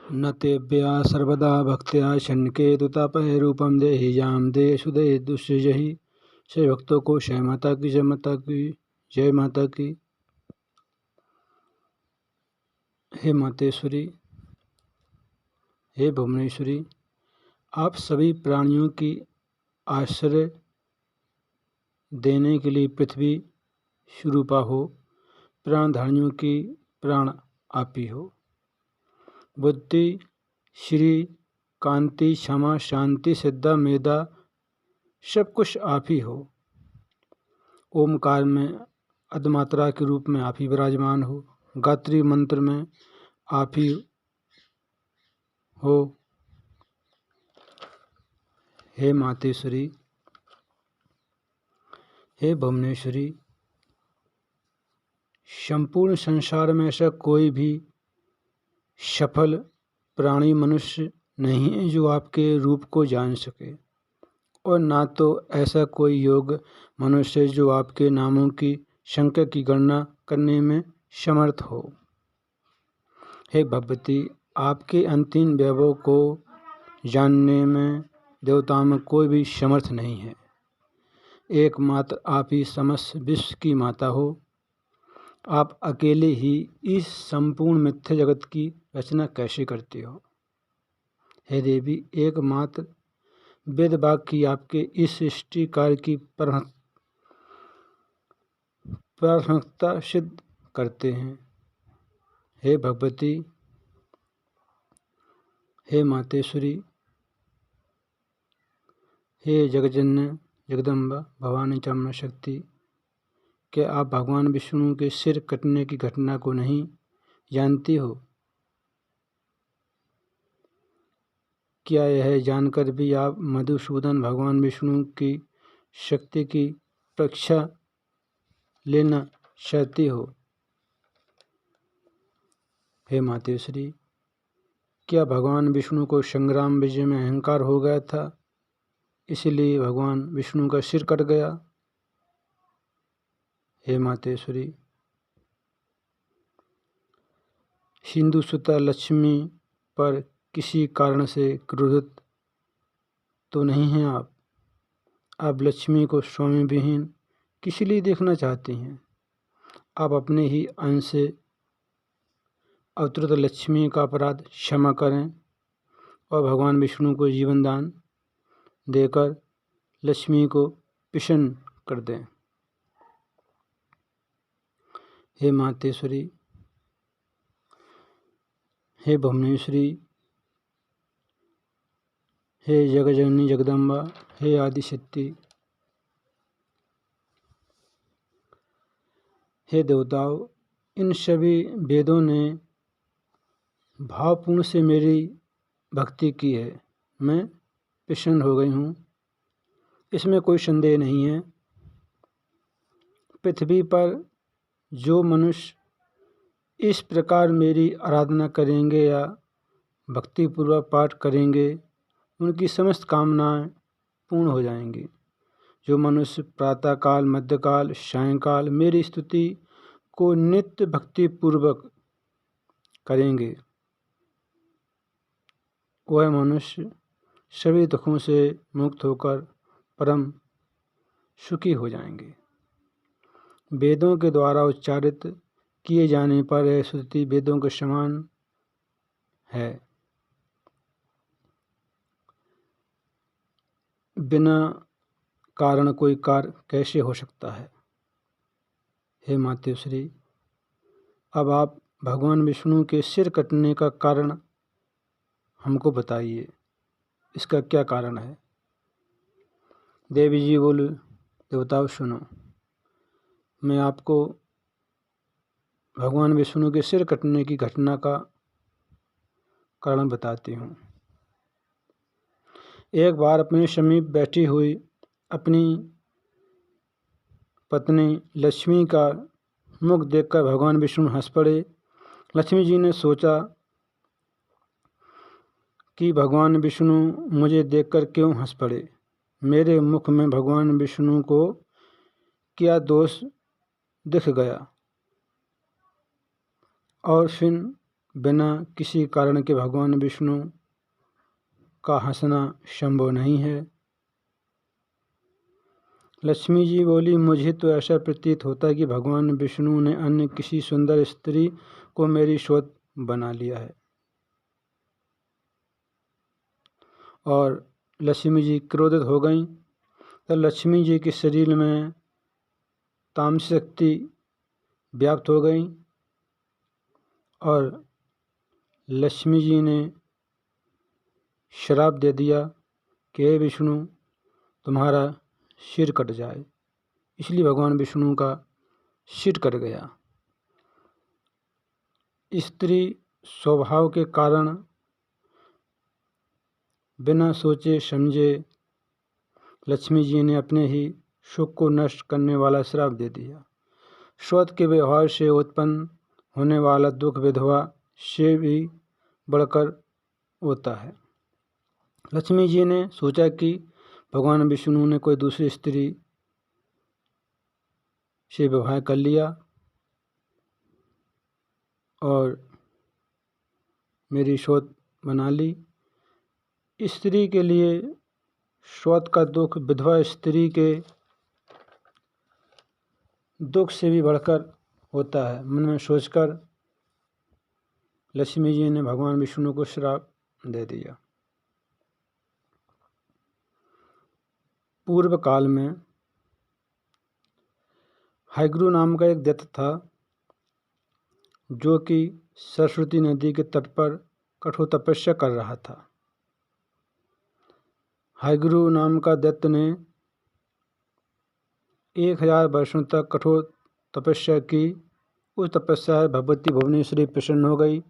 न तेभ्या सर्वदा भक्त्या शनके दुतापय रूपम देहि याम दे सुदय दुष्यहि। से भक्तों को जय माता की, जय माता की, जय माता की। हे मातेश्वरी, हे भुवनेश्वरी, आप सभी प्राणियों की आश्रय देने के लिए पृथ्वी स्वरूपा हो। प्राणधारियों की प्राण आप ही हो। बुद्धि, श्री, कांति, क्षमा, शांति, सिद्धा, मेधा सब कुछ आप ही हो। ओमकार में अधमात्रा के रूप में आप ही विराजमान हो। गायत्री मंत्र में आप ही हो। हे मातेश्वरी, हे भुवनेश्वरी, संपूर्ण संसार में ऐसा कोई भी सफल प्राणी मनुष्य नहीं है जो आपके रूप को जान सके, और ना तो ऐसा कोई योग मनुष्य जो आपके नामों की संख्या की गणना करने में समर्थ हो। हे भगवती, आपके अंतिम वैभव को जानने में देवताओं में कोई भी समर्थ नहीं है। एकमात्र आप ही समस्त विश्व की माता हो। आप अकेले ही इस संपूर्ण मिथ्या जगत की रचना कैसे करते हो। हे देवी, एकमात्र वेद वाक्य की आपके इस सृष्टि कार्य की प्राथमिकता सिद्ध करते हैं। हे भगवती, हे मातेश्वरी, हे जगजननी जगदम्बा भवानी चामुंडा शक्ति, क्या आप भगवान विष्णु के सिर कटने की घटना को नहीं जानती हो? क्या यह जानकर भी आप मधुसूदन भगवान विष्णु की शक्ति की परीक्षा लेना चाहती हो? हे मातेश्वरी, क्या भगवान विष्णु को संग्राम विजय में अहंकार हो गया था, इसलिए भगवान विष्णु का सिर कट गया? हे मातेश्वरी, सिंधु सुता लक्ष्मी पर किसी कारण से क्रोधित तो नहीं हैं आप? आप लक्ष्मी को स्वामी विहीन किस लिए देखना चाहती हैं? आप अपने ही अंश से अवतरित लक्ष्मी का अपराध क्षमा करें और भगवान विष्णु को जीवन दान देकर लक्ष्मी को प्रसन्न कर दें। हे मातेश्वरी, हे भुवनेश्वरी, हे जगजननी जगदम्बा, हे आदिशक्ति, हे देवताओं, इन सभी वेदों ने भावपूर्ण से मेरी भक्ति की है। मैं प्रसन्न हो गई हूँ, इसमें कोई संदेह नहीं है। पृथ्वी पर जो मनुष्य इस प्रकार मेरी आराधना करेंगे या भक्तिपूर्वक पाठ करेंगे, उनकी समस्त कामनाएं पूर्ण हो जाएंगी। जो मनुष्य प्रातःकाल, मध्यकाल, सायंकाल मेरी स्तुति को नित्य भक्तिपूर्वक करेंगे, वह मनुष्य सभी दुखों से मुक्त होकर परम सुखी हो जाएंगे। वेदों के द्वारा उच्चारित किए जाने पर यह स्तुति वेदों के समान है। बिना कारण कोई कार्य कैसे हो सकता है? हे मातेश्वरी, अब आप भगवान विष्णु के सिर कटने का कारण हमको बताइए, इसका क्या कारण है? देवी जी बोले, देवताओं सुनो, मैं आपको भगवान विष्णु के सिर कटने की घटना का कारण बताती हूँ। एक बार अपने समीप बैठी हुई अपनी पत्नी लक्ष्मी का मुख देखकर भगवान विष्णु हंस पड़े। लक्ष्मी जी ने सोचा कि भगवान विष्णु मुझे देखकर क्यों हंस पड़े, मेरे मुख में भगवान विष्णु को क्या दोष दिख गया। और फिर बिना किसी कारण के भगवान विष्णु का हंसना संभव नहीं है। लक्ष्मी जी बोली, मुझे तो ऐसा प्रतीत होता है कि भगवान विष्णु ने अन्य किसी सुंदर स्त्री को मेरी सोत बना लिया है। और लक्ष्मी जी क्रोधित हो गईं। तो लक्ष्मी जी के शरीर में तामसिक शक्ति व्याप्त हो गई और लक्ष्मी जी ने श्राप दे दिया कि हे विष्णु, तुम्हारा सिर कट जाए। इसलिए भगवान विष्णु का सिर कट गया। स्त्री स्वभाव के कारण बिना सोचे समझे लक्ष्मी जी ने अपने ही सुख को नष्ट करने वाला श्राप दे दिया। स्वत के व्यवहार से उत्पन्न होने वाला दुख विधवा से भी बढ़कर होता है। लक्ष्मी जी ने सोचा कि भगवान विष्णु ने कोई दूसरी स्त्री से विवाह कर लिया और मेरी सोत बना ली। स्त्री के लिए सोत का दुख विधवा स्त्री के दुख से भी बढ़कर होता है। मन में सोचकर लक्ष्मी जी ने भगवान विष्णु को श्राप दे दिया। पूर्व काल में हाइग्रू नाम का एक दैत्य था जो कि सरस्वती नदी के तट पर कठोर तपस्या कर रहा था। हाइग्रू नाम का दैत्य ने 1000 वर्षों तक कठोर तपस्या की। उस तपस्या से भगवती भुवनेश्वरी प्रसन्न हो गई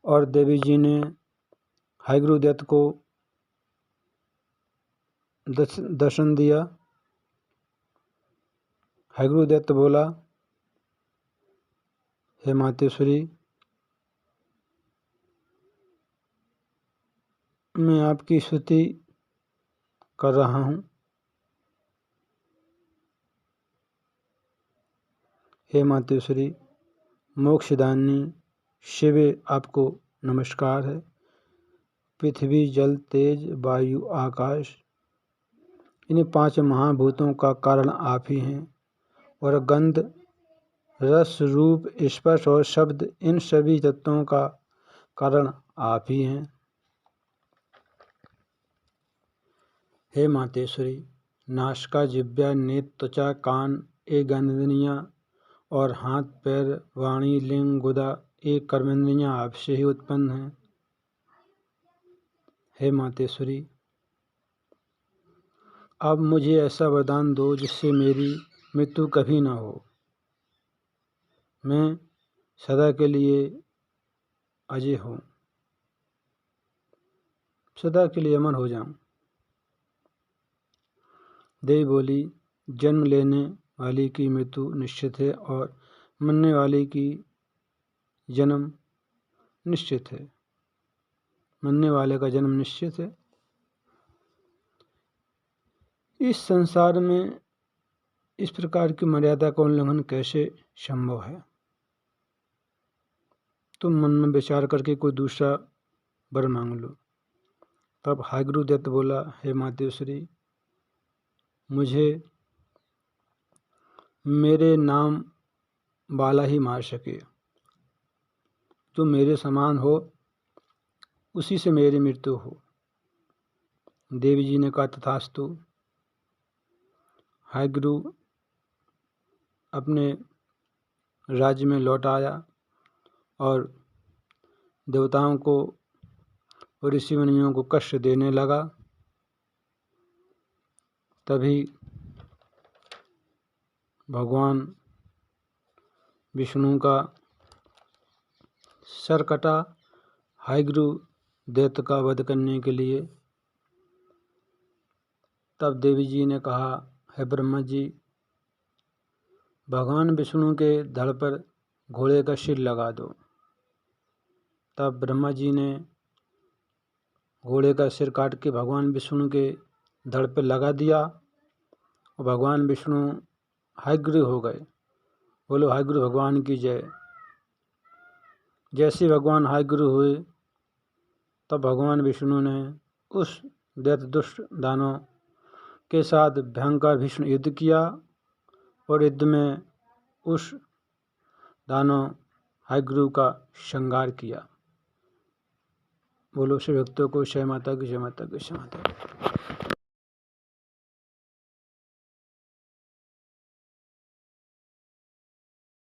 और देवी जी ने हाइग्रू दैत्य को दर्शन दिया। हाइग्रू दैत्य बोला, हे मातेश्वरी, मैं आपकी स्तुति कर रहा हूँ। हे मातेश्वरी, मोक्षदानी शिवे आपको नमस्कार है। पृथ्वी, जल, तेज, वायु, आकाश, इन 5 महाभूतों का कारण आप ही हैं और गंध, रस, रूप, स्पर्श और शब्द, इन सभी तत्वों का कारण आप ही हैं। हे मातेश्वरी, नासिका, जिह्वा, नेत्र, त्वचा, कान, ये ज्ञानेंद्रियाँ और हाथ, पैर, वाणी, लिंग, गुदा, ये कर्मेंद्रियाँ आपसे ही उत्पन्न हैं। हे मातेश्वरी, अब मुझे ऐसा वरदान दो जिससे मेरी मृत्यु कभी न हो। मैं सदा के लिए अजय हूँ, सदा के लिए अमर हो जाऊँ। देवी बोली, जन्म लेने वाली की मृत्यु निश्चित है और मरने वाले की जन्म निश्चित है। मरने वाले का जन्म निश्चित है। इस संसार में इस प्रकार की मर्यादा का उल्लंघन कैसे संभव है? तुम मन में विचार करके कोई दूसरा वर मांग लो। तब हाइग्रू दैत्य बोला, हे मातेश्वरी, मुझे मेरे नाम वाला ही मार सके, जो मेरे समान हो उसी से मेरी मृत्यु हो। देवी जी ने कहा, तथास्तु। हाइग्रू अपने राज्य में लौट आया और देवताओं को और ऋषि मुनियों को कष्ट देने लगा। तभी भगवान विष्णु का सर कटा हाइग्रू दैत्य का वध करने के लिए। तब देवी जी ने कहा, हे ब्रह्मा जी, भगवान विष्णु के धड़ पर घोड़े का सिर लगा दो। तब ब्रह्मा जी ने घोड़े का सिर काट के भगवान विष्णु के धड़ पर लगा दिया और भगवान विष्णु हाइग्रीव हो गए। बोलो हाइग्रीव भगवान की जय। जैसे भगवान हायगुरु हुए तब भगवान विष्णु ने उस दैत्य दुष्ट दानव के साथ भयंकर भीषण युद्ध किया और युद्ध में उस दानव हायगुरु का संहार किया। बोलो श्री भक्तों को जय माता की, जय माता की, जय माता की।